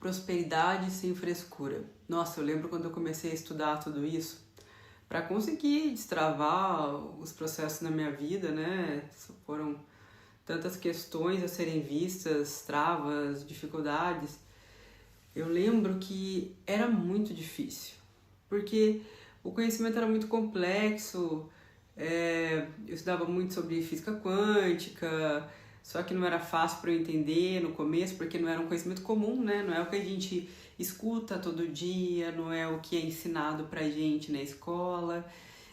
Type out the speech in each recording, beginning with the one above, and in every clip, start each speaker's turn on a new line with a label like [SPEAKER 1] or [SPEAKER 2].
[SPEAKER 1] Prosperidade sem frescura. Nossa, eu lembro quando eu comecei a estudar tudo isso, para conseguir destravar os processos na minha vida, né? Foram tantas questões a serem vistas, travas, dificuldades. Eu lembro que era muito difícil, porque o conhecimento era muito complexo, eu estudava muito sobre física quântica, só que não era fácil para eu entender no começo, porque não era um conhecimento comum, né? Não é o que a gente escuta todo dia, não é o que é ensinado pra gente na escola.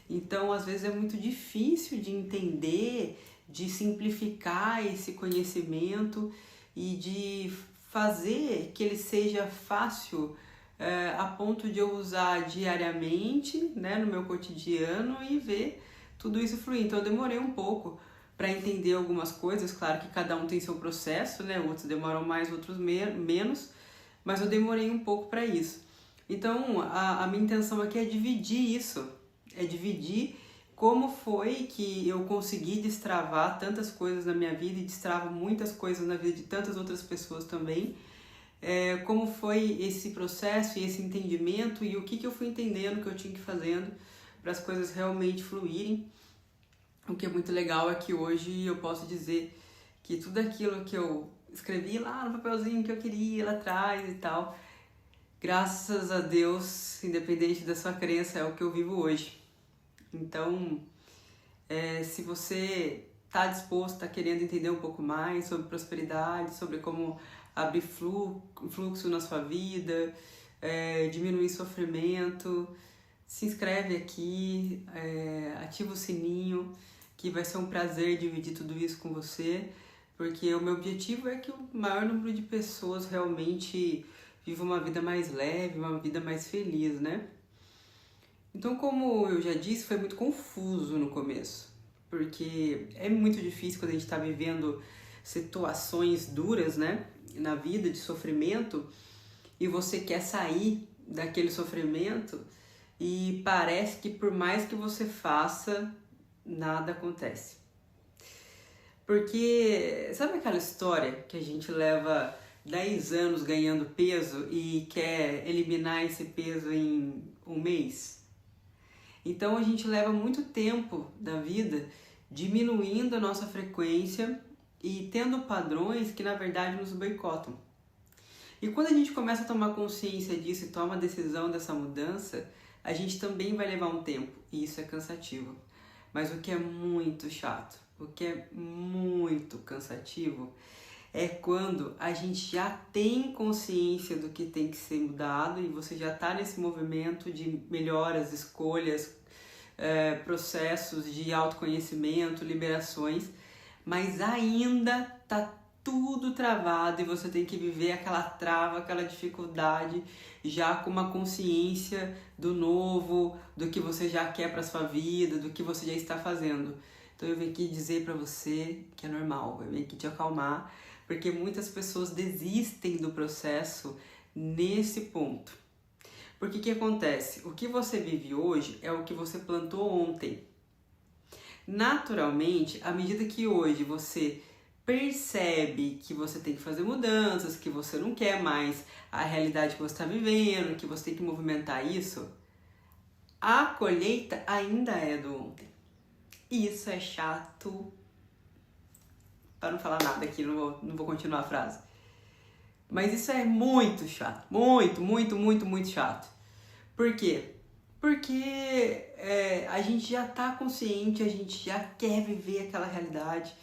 [SPEAKER 1] Então, às vezes é muito difícil de entender, de simplificar esse conhecimento e de fazer que ele seja fácil a ponto de eu usar diariamente, né, no meu cotidiano e ver tudo isso fluir. Então eu demorei um pouco para entender algumas coisas, claro que cada um tem seu processo, né, outros demoram mais, outros menos, mas eu demorei um pouco para isso. Então a minha intenção aqui é dividir isso, é dividir como foi que eu consegui destravar tantas coisas na minha vida e destravo muitas coisas na vida de tantas outras pessoas também. Como foi esse processo e esse entendimento e o que eu fui entendendo que eu tinha que ir fazendo para as coisas realmente fluírem. O que é muito legal é que hoje eu posso dizer que tudo aquilo que eu escrevi lá no papelzinho que eu queria lá atrás e tal, graças a Deus, independente da sua crença, é o que eu vivo hoje. Então, se você está disposto, está querendo entender um pouco mais sobre prosperidade, sobre como abrir fluxo na sua vida, diminuir sofrimento, se inscreve aqui, ativa o sininho, que vai ser um prazer dividir tudo isso com você, porque o meu objetivo é que o maior número de pessoas realmente viva uma vida mais leve, uma vida mais feliz, né? Então, como eu já disse, foi muito confuso no começo, porque é muito difícil quando a gente está vivendo situações duras, né, na vida, de sofrimento, e você quer sair daquele sofrimento e parece que por mais que você faça, nada acontece. Porque sabe aquela história que a gente leva 10 anos ganhando peso e quer eliminar esse peso em um mês? Então a gente leva muito tempo da vida diminuindo a nossa frequência e tendo padrões que na verdade nos boicotam. E quando a gente começa a tomar consciência disso e toma a decisão dessa mudança, a gente também vai levar um tempo e isso é cansativo. Mas o que é muito chato, o que é muito cansativo é quando a gente já tem consciência do que tem que ser mudado e você já está nesse movimento de melhoras, escolhas, processos de autoconhecimento, liberações, mas ainda tá tudo travado e você tem que viver aquela trava, aquela dificuldade já com uma consciência do novo, do que você já quer para sua vida, do que você já está fazendo. Então eu vim aqui dizer para você que é normal, eu vim aqui te acalmar, porque muitas pessoas desistem do processo nesse ponto. Porque o que acontece? O que você vive hoje é o que você plantou ontem. Naturalmente, à medida que hoje você percebe que você tem que fazer mudanças, que você não quer mais a realidade que você está vivendo, que você tem que movimentar isso, a colheita ainda é do ontem. E isso é chato. Para não falar nada aqui, não vou continuar a frase. Mas isso é muito chato. Muito, muito, muito, muito chato. Por quê? Porque a gente já está consciente, a gente já quer viver aquela realidade,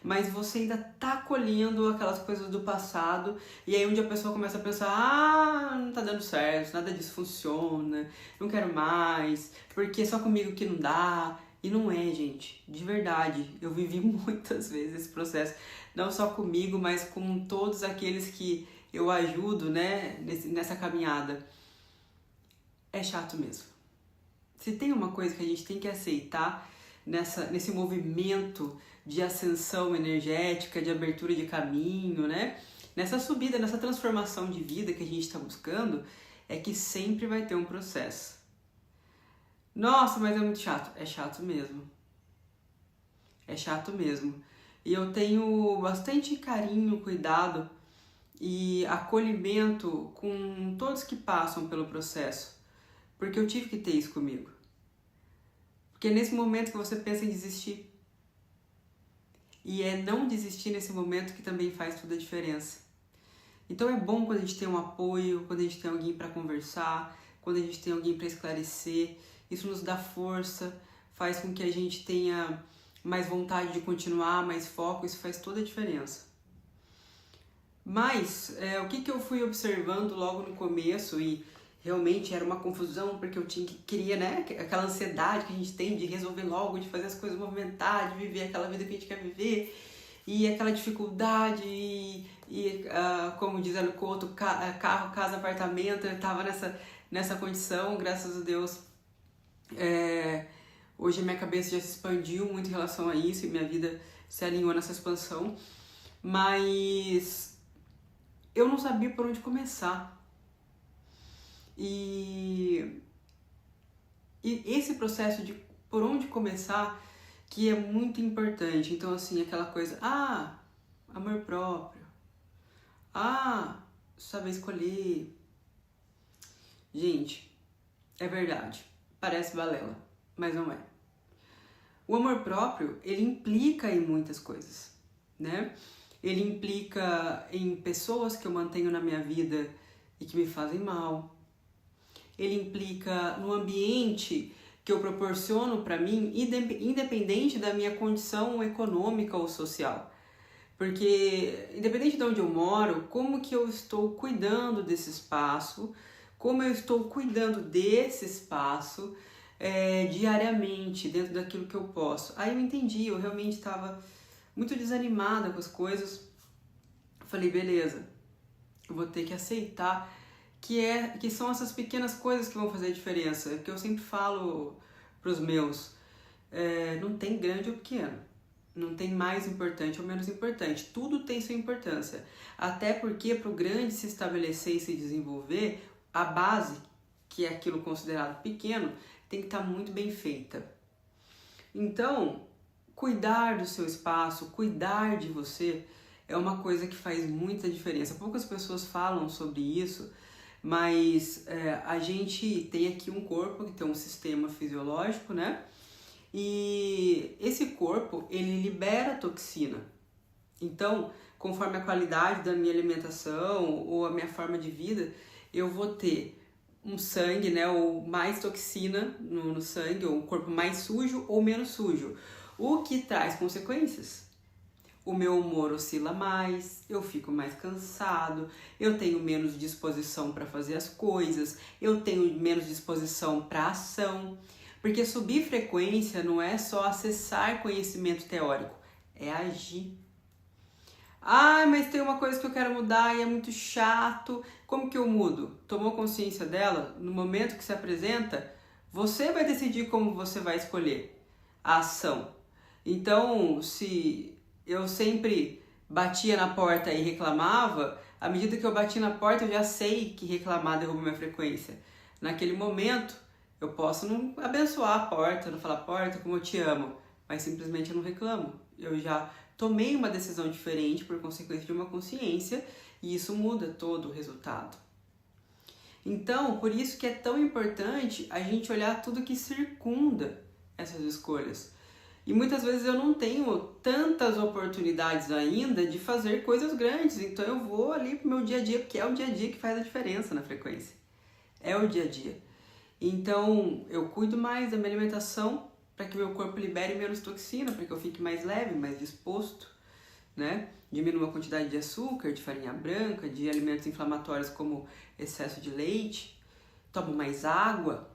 [SPEAKER 1] mas você ainda está colhendo aquelas coisas do passado, e aí onde a pessoa começa a pensar, não tá dando certo, nada disso funciona, não quero mais, porque é só comigo que não dá. E não é, gente, de verdade, eu vivi muitas vezes esse processo, não só comigo, mas com todos aqueles que eu ajudo, né, nessa caminhada. É chato mesmo. Se tem uma coisa que a gente tem que aceitar nesse movimento de ascensão energética, de abertura de caminho, né? Nessa subida, nessa transformação de vida que a gente está buscando, é que sempre vai ter um processo. Nossa, mas é muito chato. É chato mesmo. É chato mesmo. E eu tenho bastante carinho, cuidado e acolhimento com todos que passam pelo processo, porque eu tive que ter isso comigo. Porque é nesse momento que você pensa em desistir. E é não desistir nesse momento que também faz toda a diferença. Então é bom quando a gente tem um apoio, quando a gente tem alguém para conversar, quando a gente tem alguém para esclarecer. Isso nos dá força, faz com que a gente tenha mais vontade de continuar, mais foco, isso faz toda a diferença. Mas o que eu fui observando logo no começo, e realmente era uma confusão, porque eu queria, né, aquela ansiedade que a gente tem de resolver logo, de fazer as coisas movimentar, de viver aquela vida que a gente quer viver, e aquela dificuldade, como diz no Couto, carro, casa, apartamento, eu estava nessa condição, graças a Deus. Hoje a minha cabeça já se expandiu muito em relação a isso, e minha vida se alinhou nessa expansão, mas eu não sabia por onde começar. E esse processo de por onde começar que é muito importante. Então, assim, aquela coisa, amor próprio, saber escolher. Gente, é verdade, parece balela, mas não é. O amor próprio, ele implica em muitas coisas, né? Ele implica em pessoas que eu mantenho na minha vida e que me fazem mal. Ele implica no ambiente que eu proporciono para mim, independente da minha condição econômica ou social. Porque, independente de onde eu moro, como que eu estou cuidando desse espaço, como eu estou cuidando desse espaço diariamente, dentro daquilo que eu posso. Aí eu entendi, eu realmente estava muito desanimada com as coisas. Falei, beleza, eu vou ter que aceitar que são essas pequenas coisas que vão fazer a diferença. É que eu sempre falo pros meus, não tem grande ou pequeno, não tem mais importante ou menos importante, tudo tem sua importância. Até porque para o grande se estabelecer e se desenvolver, a base, que é aquilo considerado pequeno, tem que estar muito bem feita. Então, cuidar do seu espaço, cuidar de você, é uma coisa que faz muita diferença. Poucas pessoas falam sobre isso, mas a gente tem aqui um corpo que tem um sistema fisiológico, né? E esse corpo, ele libera toxina. Então, conforme a qualidade da minha alimentação ou a minha forma de vida, eu vou ter um sangue, né, ou mais toxina no sangue, ou um corpo mais sujo ou menos sujo, o que traz consequências. O meu humor oscila mais, eu fico mais cansado, eu tenho menos disposição para fazer as coisas, eu tenho menos disposição para ação, porque subir frequência não é só acessar conhecimento teórico, é agir. Mas tem uma coisa que eu quero mudar e é muito chato. Como que eu mudo? Tomou consciência dela? No momento que se apresenta, você vai decidir como você vai escolher a ação. Então, se eu sempre batia na porta e reclamava, à medida que eu bati na porta, eu já sei que reclamar derruba minha frequência. Naquele momento, eu posso não abençoar a porta, não falar, porta, como eu te amo, mas simplesmente eu não reclamo. Eu já tomei uma decisão diferente por consequência de uma consciência e isso muda todo o resultado. Então, por isso que é tão importante a gente olhar tudo que circunda essas escolhas. E muitas vezes eu não tenho tantas oportunidades ainda de fazer coisas grandes, então eu vou ali pro meu dia a dia, porque é o dia a dia que faz a diferença na frequência. É o dia a dia. Então, eu cuido mais da minha alimentação para que meu corpo libere menos toxina, para que eu fique mais leve, mais disposto, né? Diminuo a quantidade de açúcar, de farinha branca, de alimentos inflamatórios como excesso de leite, tomo mais água,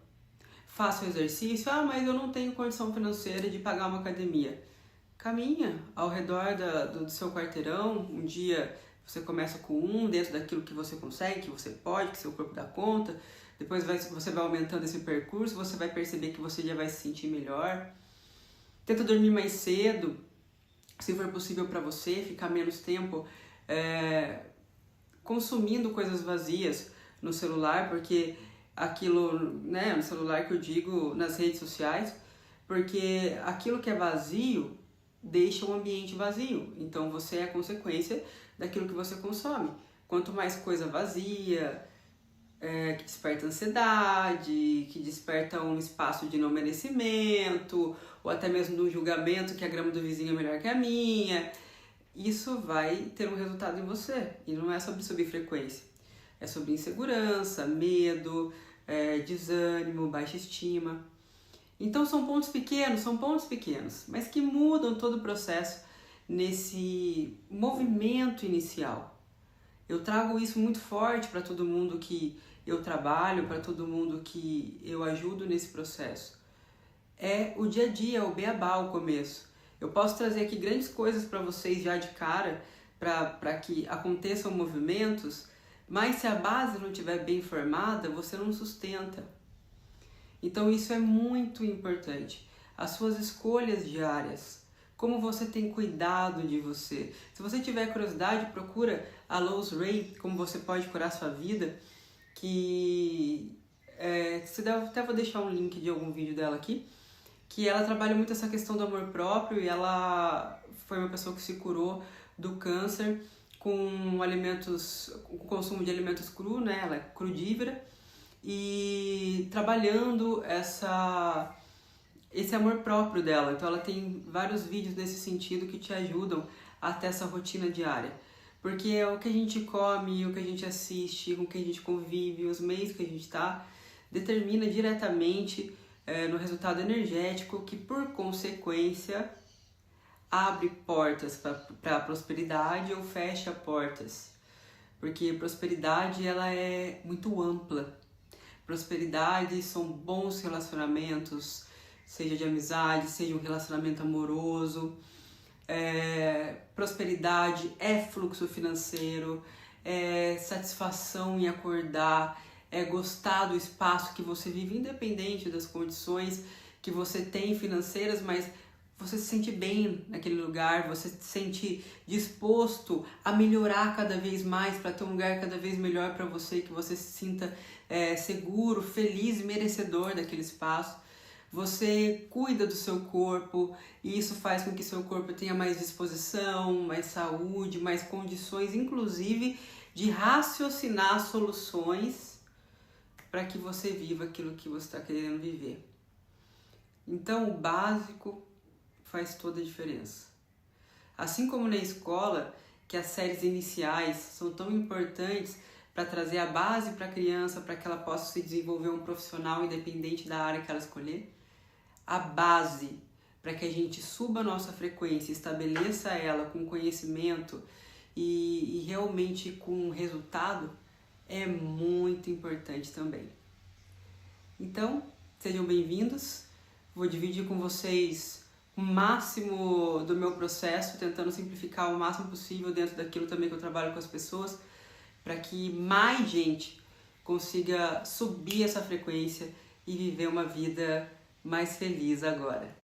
[SPEAKER 1] faço exercício, mas eu não tenho condição financeira de pagar uma academia. Caminha ao redor do seu quarteirão, um dia você começa com dentro daquilo que você consegue, que você pode, que seu corpo dá conta, depois você vai aumentando esse percurso, você vai perceber que você já vai se sentir melhor. Tenta dormir mais cedo, se for possível para você, ficar menos tempo consumindo coisas vazias no celular, porque aquilo, né, no celular que eu digo, nas redes sociais, porque aquilo que é vazio deixa o ambiente vazio, então você é a consequência daquilo que você consome. Quanto mais coisa vazia, que desperta ansiedade, que desperta um espaço de não merecimento, ou até mesmo no julgamento que a grama do vizinho é melhor que a minha, isso vai ter um resultado em você. E não é sobre subir frequência, é sobre insegurança, medo, desânimo, baixa estima. Então são pontos pequenos, mas que mudam todo o processo nesse movimento inicial. Eu trago isso muito forte para todo mundo que eu trabalho, para todo mundo que eu ajudo nesse processo. É o dia a dia, o beabá, o começo. Eu posso trazer aqui grandes coisas para vocês já de cara, para que aconteçam movimentos, mas se a base não estiver bem formada, você não sustenta. Então isso é muito importante. As suas escolhas diárias, como você tem cuidado de você. Se você tiver curiosidade, procura a Lois Ray, como você pode curar a sua vida, que até vou deixar um link de algum vídeo dela aqui, que ela trabalha muito essa questão do amor próprio, e ela foi uma pessoa que se curou do câncer com o consumo de alimentos crus, né? Ela é crudívora, e trabalhando esse amor próprio dela. Então ela tem vários vídeos nesse sentido que te ajudam a ter essa rotina diária. Porque é o que a gente come, o que a gente assiste, com o que a gente convive, os meios que a gente está, determina diretamente no resultado energético, que por consequência abre portas para a prosperidade ou fecha portas. Porque prosperidade ela é muito ampla. Prosperidade são bons relacionamentos, seja de amizade, seja um relacionamento amoroso. Prosperidade é fluxo financeiro, é satisfação em acordar, é gostar do espaço que você vive, independente das condições que você tem financeiras, mas você se sente bem naquele lugar, você se sente disposto a melhorar cada vez mais para ter um lugar cada vez melhor para você, que você se sinta seguro, feliz e merecedor daquele espaço. Você cuida do seu corpo e isso faz com que seu corpo tenha mais disposição, mais saúde, mais condições, inclusive de raciocinar soluções para que você viva aquilo que você está querendo viver. Então, o básico faz toda a diferença. Assim como na escola, que as séries iniciais são tão importantes para trazer a base para a criança, para que ela possa se desenvolver um profissional independente da área que ela escolher, a base para que a gente suba a nossa frequência, estabeleça ela com conhecimento e realmente com resultado, é muito importante também. Então, sejam bem-vindos. Vou dividir com vocês o máximo do meu processo, tentando simplificar o máximo possível dentro daquilo também que eu trabalho com as pessoas, para que mais gente consiga subir essa frequência e viver uma vida mais feliz agora.